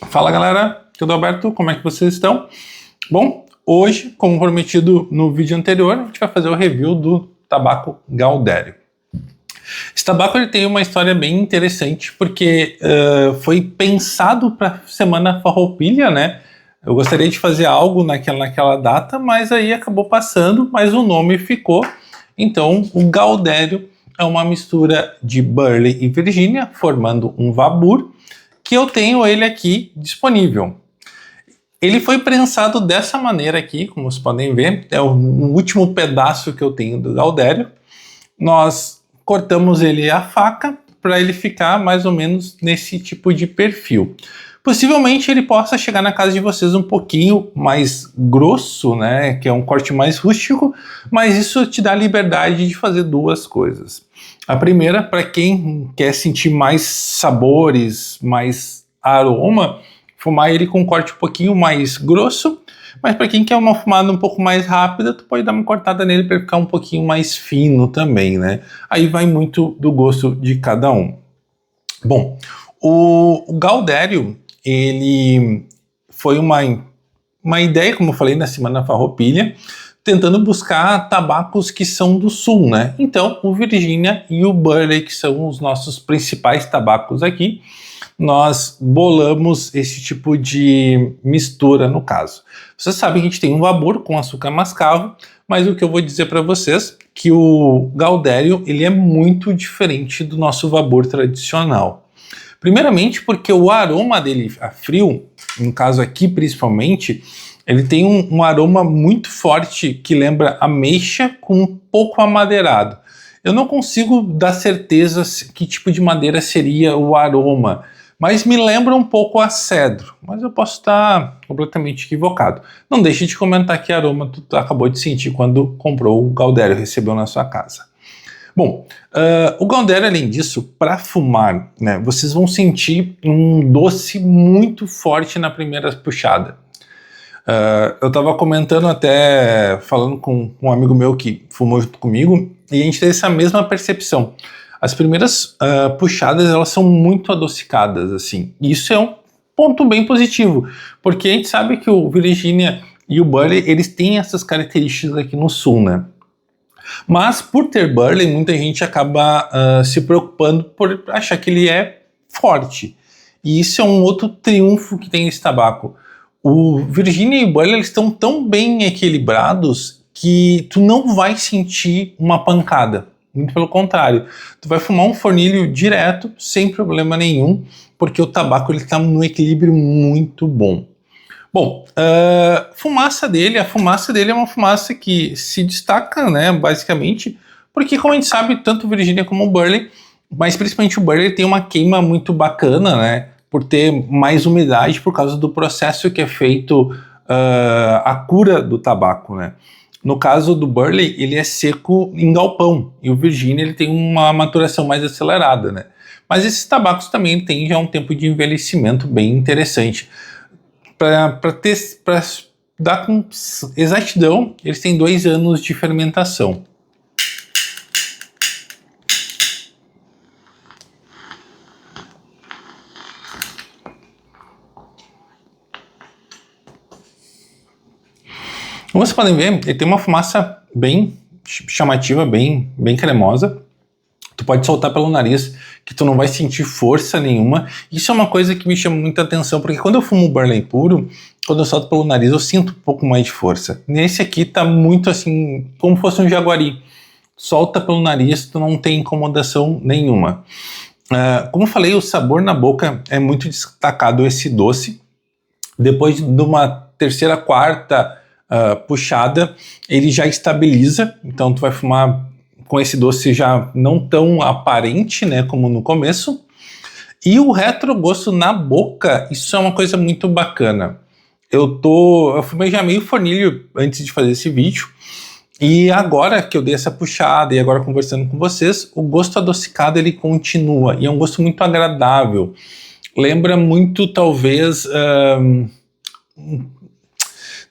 Fala galera, tudo Alberto, como é que vocês estão? Bom, hoje, como prometido no vídeo anterior, a gente vai fazer o review do tabaco Gaudério. Esse tabaco ele tem uma história bem interessante porque foi pensado para Semana Farroupilha, né? Eu gostaria de fazer algo naquela data, mas aí acabou passando, mas o nome ficou. Então, o Gaudério é uma mistura de Burley e Virgínia, formando um Vabur, que eu tenho ele aqui disponível. Ele foi prensado dessa maneira aqui, como vocês podem ver, é o último pedaço que eu tenho do Gaudério. Nós cortamos ele à faca para ele ficar mais ou menos nesse tipo de perfil. Possivelmente ele possa chegar na casa de vocês um pouquinho mais grosso, né, que é um corte mais rústico, mas isso te dá liberdade de fazer duas coisas. A primeira, para quem quer sentir mais sabores, mais aroma, fumar ele com um corte um pouquinho mais grosso, mas para quem quer uma fumada um pouco mais rápida, tu pode dar uma cortada nele para ficar um pouquinho mais fino também, né? Aí vai muito do gosto de cada um. Bom, o Gaudério, ele foi uma ideia, como eu falei, na Semana Farroupilha, tentando buscar tabacos que são do sul, né? Então, o Virgínia e o Burley, que são os nossos principais tabacos aqui, nós bolamos esse tipo de mistura no caso. Vocês sabem que a gente tem um Vabur com açúcar mascavo, mas o que eu vou dizer para vocês que o Gaudério ele é muito diferente do nosso Vabur tradicional. Primeiramente porque o aroma dele a frio, no caso aqui principalmente, ele tem um aroma muito forte que lembra ameixa com um pouco amadeirado. Eu não consigo dar certeza que tipo de madeira seria o aroma, mas me lembra um pouco a cedro, mas eu posso estar completamente equivocado. Não deixe de comentar que aroma tu acabou de sentir quando comprou o Gaudério, recebeu na sua casa. Bom, o Gaudério, além disso, para fumar, né, vocês vão sentir um doce muito forte na primeira puxada. Eu estava comentando até, falando com um amigo meu que fumou junto comigo, e a gente teve essa mesma percepção. As primeiras puxadas, elas são muito adocicadas, assim. E isso é um ponto bem positivo, porque a gente sabe que o Virgínia e o Burley, eles têm essas características aqui no sul, né? Mas por ter Burley, muita gente acaba se preocupando por achar que ele é forte. E isso é um outro triunfo que tem esse tabaco. O Virgínia e o Burley eles estão tão bem equilibrados que tu não vai sentir uma pancada. Muito pelo contrário. Tu vai fumar um fornilho direto, sem problema nenhum, porque o tabaco está num equilíbrio muito bom. Bom, a fumaça dele é uma fumaça que se destaca, né, basicamente, porque como a gente sabe, tanto o Virgínia como o Burley, mas principalmente o Burley tem uma queima muito bacana, né, por ter mais umidade por causa do processo que é feito a cura do tabaco, né. No caso do Burley, ele é seco em galpão, e o Virgínia ele tem uma maturação mais acelerada, né. Mas esses tabacos também têm já um tempo de envelhecimento bem interessante. Para dar com exatidão, eles têm 2 anos de fermentação. Como vocês podem ver, ele tem uma fumaça bem chamativa, bem cremosa. Tu pode soltar pelo nariz, que tu não vai sentir força nenhuma. Isso é uma coisa que me chama muita atenção, porque quando eu fumo Burley puro, quando eu solto pelo nariz, eu sinto um pouco mais de força. Nesse aqui tá muito assim, como fosse um jaguari. Solta pelo nariz, tu não tem incomodação nenhuma. Como eu falei, o sabor na boca é muito destacado, esse doce. Depois de uma terceira, quarta puxada, ele já estabiliza. Então tu vai fumar com esse doce já não tão aparente, né, como no começo. E o retrogosto na boca, isso é uma coisa muito bacana. Eu fumei já meio fornilho antes de fazer esse vídeo, e agora que eu dei essa puxada e agora conversando com vocês, o gosto adocicado ele continua, e é um gosto muito agradável. Lembra muito, talvez,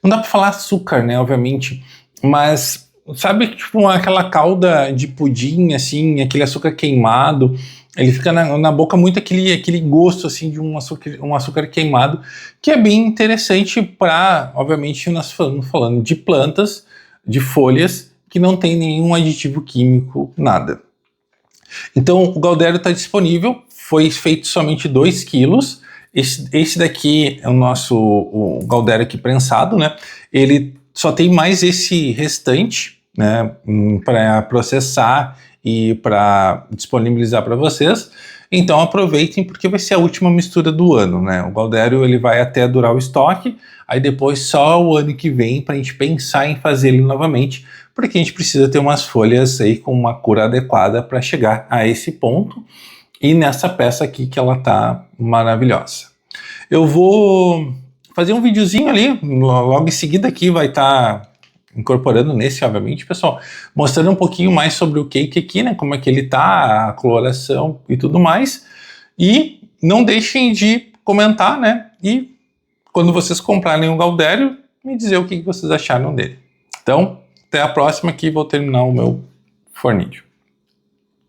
não dá para falar açúcar, né, obviamente, mas sabe, tipo, aquela calda de pudim, assim, aquele açúcar queimado, Ele fica na boca muito aquele gosto assim de um açúcar queimado, que é bem interessante para, obviamente, nós falando de plantas, de folhas, que não tem nenhum aditivo químico, nada. Então o Gaudério está disponível, foi feito somente 2 quilos. Esse daqui é o Gaudério aqui prensado, né? Ele só tem mais esse restante, né, para processar e para disponibilizar para vocês. Então aproveitem, porque vai ser a última mistura do ano, né? O Gaudério ele vai até durar o estoque, aí depois só o ano que vem para a gente pensar em fazer ele novamente, porque a gente precisa ter umas folhas aí com uma cor adequada para chegar a esse ponto. E nessa peça aqui que ela tá maravilhosa. Eu vou fazer um videozinho ali, logo em seguida aqui vai estar incorporando nesse, obviamente, pessoal, mostrando um pouquinho mais sobre o cake aqui, né, como é que ele tá, a coloração e tudo mais. E não deixem de comentar, né, e quando vocês comprarem o Gaudério, me dizer o que vocês acharam dele. Então, até a próxima, que vou terminar o meu forninho.